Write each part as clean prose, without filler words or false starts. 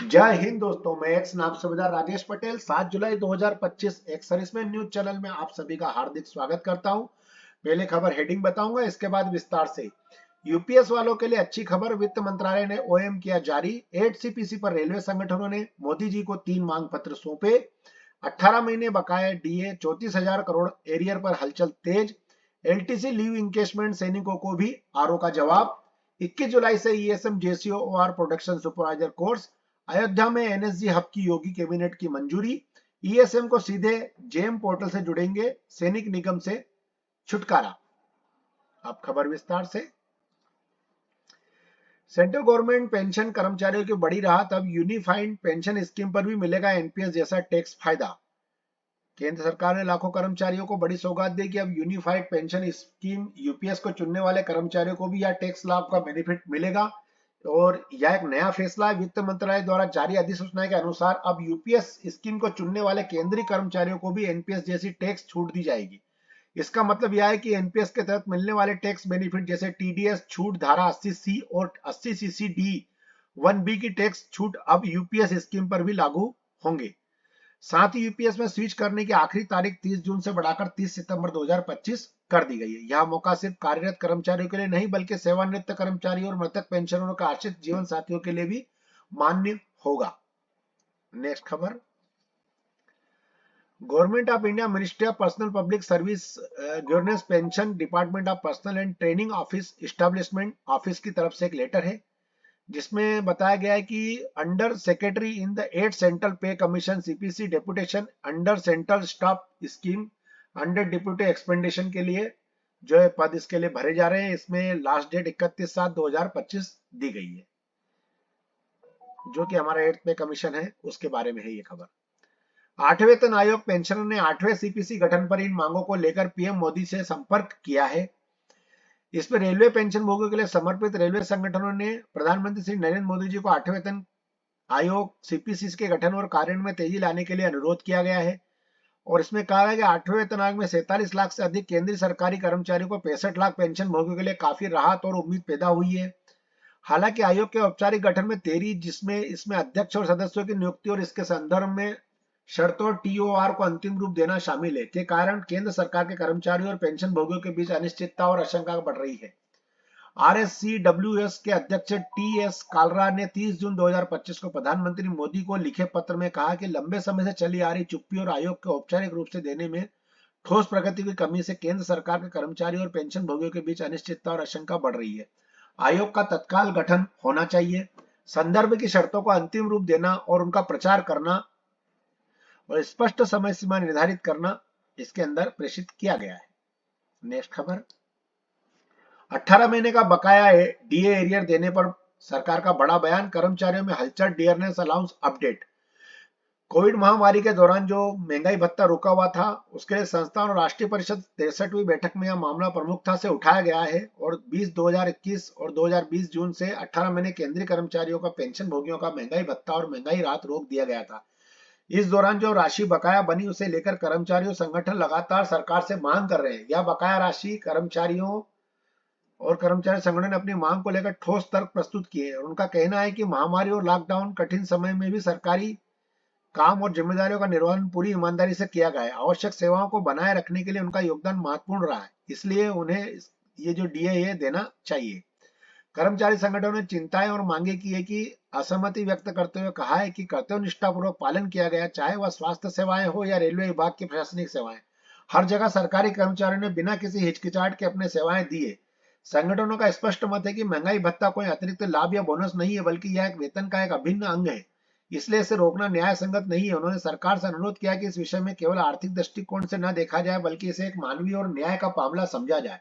जय हिंद दोस्तों, मैं एक्स नाम सूबेदार राजेश पटेल 7 जुलाई 2025 एक सर्विसमैन न्यूज चैनल में आप सभी का हार्दिक स्वागत करता हूं। पहले खबर हेडिंग बताऊंगा, इसके बाद विस्तार से। यूपीएस वालों के लिए अच्छी खबर, वित्त मंत्रालय ने ओएम किया जारी। 8 सीपीसी पर रेलवे संगठनों ने मोदी जी को 3 मांग पत्र सौंपे। 18 महीने बकाया डीए, 34,000 करोड़ एरियर पर हलचल तेज। एलटीसी लीव इंकेशमेंट सैनिकों को भी आरओ का जवाब। 21 जुलाई से ईएसएम जेसीओ और प्रोडक्शन सुपरवाइजर कोर्स। अयोध्या में एनएसजी हब की योगी कैबिनेट की मंजूरी। ईएसएम को सीधे जेम पोर्टल से जुड़ेंगे, सैनिक निगम से छुटकारा। अब खबर विस्तार से। सेंट्रल गवर्नमेंट पेंशन कर्मचारियों की बड़ी राहत, अब यूनिफाइड पेंशन स्कीम पर भी मिलेगा एनपीएस जैसा टैक्स फायदा। केंद्र सरकार ने लाखों कर्मचारियों को बड़ी सौगात दी कि अब यूनिफाइड पेंशन स्कीम यूपीएस को चुनने वाले कर्मचारियों को भी यह टैक्स लाभ का बेनिफिट मिलेगा। और यह एक नया फैसला है। वित्त मंत्रालय द्वारा जारी अधिसूचना के अनुसार अब यूपीएस स्कीम को चुनने वाले केंद्रीय कर्मचारियों को भी एनपीएस जैसी टैक्स छूट दी जाएगी। इसका मतलब यह है कि एनपीएस के तहत मिलने वाले टैक्स बेनिफिट जैसे टीडीएस छूट, धारा 80C और 80CC डी 1B की टैक्स छूट अब यूपीएस स्कीम पर भी लागू होंगे। साथ ही यूपीएस में स्विच करने की आखिरी तारीख 30 जून से बढ़ाकर 30 सितंबर 2025 कर दी गई है। यह मौका सिर्फ कार्यरत कर्मचारियों के लिए नहीं बल्कि सेवानिवृत्त कर्मचारियों और मृतक पेंशनरों का आश्रित जीवन साथियों के लिए भी मान्य होगा। नेक्स्ट खबर। Government of India, ministry of personnel public service governance, pension department of personal and training office establishment office की तरफ से एक लेटर है जिसमें बताया गया है कि under secretary in the 8 central pay commission CPC deputation under central staff scheme under deputy expenditure के लिए जो है पद इसके लिए भरे जा रहे हैं। इसमें लास्ट डेट 31/7/2025 दी गई है, जो कि हमारा 8 पे कमीशन है उसके बारे में है ये खबर। 8वें वेतन आयोग पेंशनर ने 8वें सीपीसी गठन पर इन मांगों को लेकर पीएम मोदी से संपर्क किया है। इस पर रेलवे पेंशन भोगियों के लिए समर्पित रेलवे संगठनों ने प्रधानमंत्री श्री नरेंद्र मोदी जी को 8वें वेतन आयोग सीपीसी के गठन और कार्यान्वयन में तेजी लाने के लिए अनुरोध किया गया है। और इसमें कहा है कि 8वें वेतन आयोग में 47 लाख से अधिक केंद्रीय सरकारी कर्मचारियों को 65 लाख पेंशन भोगियों के लिए काफी राहत और उम्मीद पैदा हुई है। हालांकि आयोग के औपचारिक गठन में देरी, जिसमें इसमें अध्यक्ष और सदस्यों की नियुक्ति और इसके संदर्भ में शर्तों और टीओआर को अंतिम रूप देना शामिल है, के कारण केंद्र सरकार के कर्मचारियों और पेंशन भोगियों के बीच अनिश्चितता और आशंका बढ़ रही है। आरएससीडब्ल्यूएस के अध्यक्ष टीएस कालरा ने 30 जून 2025 को प्रधानमंत्री मोदी को लिखे पत्र में कहा कि लंबे समय से चली आ रही चुप्पी और आयोग को औपचारिक रूप से देने में ठोस प्रगति की कमी से केंद्र सरकार के कर्मचारियों और पेंशन भोगियों के बीच अनिश्चितता और आशंका बढ़ रही है। आयोग का तत्काल गठन होना चाहिए, संदर्भ की शर्तों को अंतिम रूप देना और उनका प्रचार करना और स्पष्ट समय सीमा निर्धारित करना इसके अंदर प्रेषित किया गया है। नेक्स्ट खबर। 18 महीने का बकाया डीए एरियर देने पर सरकार का बड़ा बयान, कर्मचारियों में हलचल, डियरनेस अलाउंस अपडेट। कोविड महामारी के दौरान जो महंगाई भत्ता रुका हुआ था उसके लिए संस्थान और राष्ट्रीय परिषद 63वीं बैठक में यह मामला प्रमुखता से उठाया गया है और 2021 और 2020 जून से 18 महीने केंद्रीय कर्मचारियों का पेंशन भोगियों का महंगाई भत्ता और महंगाई राहत रोक दिया गया था। इस दौरान जो राशि बकाया बनी उसे लेकर कर्मचारियों संगठन लगातार सरकार से मांग कर रहे हैं। यह बकाया राशि कर्मचारियों और कर्मचारी संगठन ने अपनी मांग को लेकर ठोस तर्क प्रस्तुत किए हैं। उनका कहना है कि महामारी और लॉकडाउन कठिन समय में भी सरकारी काम और जिम्मेदारियों का निर्वहन पूरी ईमानदारी से किया गया है। आवश्यक सेवाओं को बनाए रखने के लिए उनका योगदान महत्वपूर्ण रहा है, इसलिए उन्हें ये जो डीए है देना चाहिए। कर्मचारी संगठनों ने चिंताएं और मांगे की है कि असहमति व्यक्त करते हुए कहा है कि कर्तव्यनिष्ठापूर्वक पालन किया गया, चाहे वह स्वास्थ्य सेवाएं हो या रेलवे विभाग की प्रशासनिक सेवाएं। हर जगह सरकारी कर्मचारियों ने बिना किसी हिचकिचाहट के अपने सेवाएं दी है। संगठनों का स्पष्ट मत है कि महंगाई भत्ता कोई अतिरिक्त लाभ या बोनस नहीं है, बल्कि यह एक वेतन का एक अभिन्न अंग है, इसलिए इसे रोकना न्याय संगत नहीं है। उन्होंने सरकार से अनुरोध किया कि इस विषय में केवल आर्थिक दृष्टिकोण से न देखा जाए बल्कि इसे एक मानवीय और न्याय का मामला समझा जाए।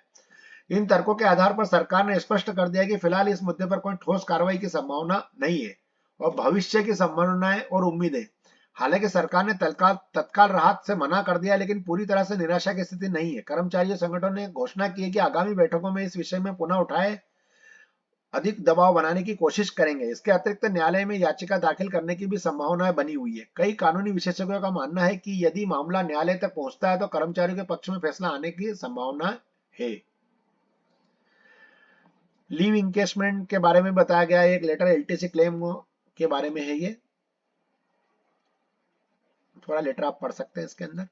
इन तर्कों के आधार पर सरकार ने स्पष्ट कर दिया कि फिलहाल इस मुद्दे पर कोई ठोस कार्रवाई की संभावना नहीं है और भविष्य की संभावनाएं और उम्मीदें। हालांकि सरकार ने तत्काल राहत से मना कर दिया, लेकिन पूरी तरह से निराशा की स्थिति नहीं है। कर्मचारी संगठनों ने घोषणा की है कि आगामी बैठकों में इस विषय में पुनः उठाए अधिक दबाव बनाने की कोशिश करेंगे। इसके अतिरिक्त न्यायालय में याचिका दाखिल करने की भी संभावनाएं बनी हुई है। कई कानूनी विशेषज्ञों का मानना है कि यदि मामला न्यायालय तक पहुंचता है तो कर्मचारियों के पक्ष में फैसला आने की संभावना है। लीव इंकेशमेंट के बारे में बताया गया है, एक लेटर एलटीसी क्लेम के बारे में है ये। थोड़ा लेटर आप पढ़ सकते हैं इसके अंदर।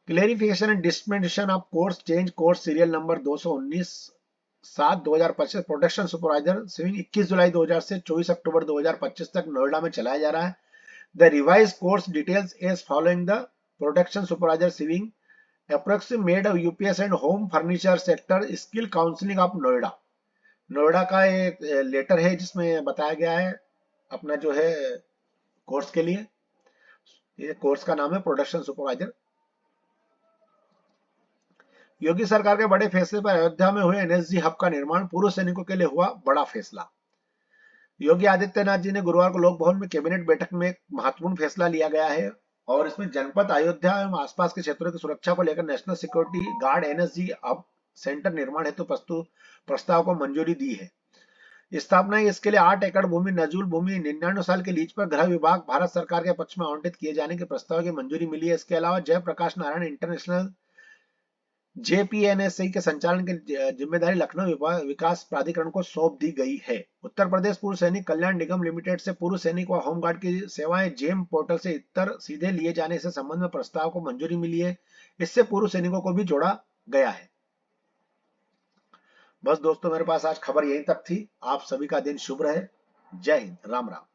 Clarification and dispensation of course change course serial number 219/7/2025 production supervisor sewing 21 जुलाई 2000 से 24 अक्टूबर 2025 तक नोएडा में चलाया जा रहा है। The revise course details is following the production supervisor swimming approximate UPS and home furniture sector skill counselling of Noida. Noida का एक लेटर है जिसमें बताया गया है अपना जो है कोर्स के लिए। ये कोर्स का नाम है प्रोडक्शन सुपरवाइजर। योगी सरकार के बड़े फैसले पर अयोध्या में हुए एनएसजी हब का निर्माण, पूर्व सैनिकों के लिए हुआ बड़ा फैसला। योगी आदित्यनाथ जी ने गुरुवार को लोक भवन में कैबिनेट बैठक में एक महत्वपूर्ण फैसला लिया गया है और इसमें जनपद अयोध्या एवं आसपास के क्षेत्रों की सुरक्षा को लेकर national security guard NSG hub centre निर्माण हेतु प्रस्ताव को मंजूरी दी है। स्थापना इसके लिए 8 एकड़ भूमि नजूल भूमि 99 साल के लीज पर गृह विभाग भारत सरकार के पक्ष में आवंटित किए जाने के प्रस्ताव की मंजूरी मिली है। इसके अलावा जयप्रकाश नारायण इंटरनेशनल जेपीएनएससी के संचालन की जिम्मेदारी लखनऊ विकास प्राधिकरण को सौंप दी गई है। उत्तर प्रदेश पूर्व सैनिक कल्याण निगम लिमिटेड से पूर्व सैनिक व होमगार्ड की सेवाएं जेम पोर्टल से इतर सीधे लिए जाने से संबंध में प्रस्ताव को मंजूरी मिली है। इससे पूर्व सैनिकों को भी जोड़ा गया है। बस दोस्तों, मेरे पास आज खबर यहीं तक थी। आप सभी का दिन शुभ रहे। जय हिंद, राम राम।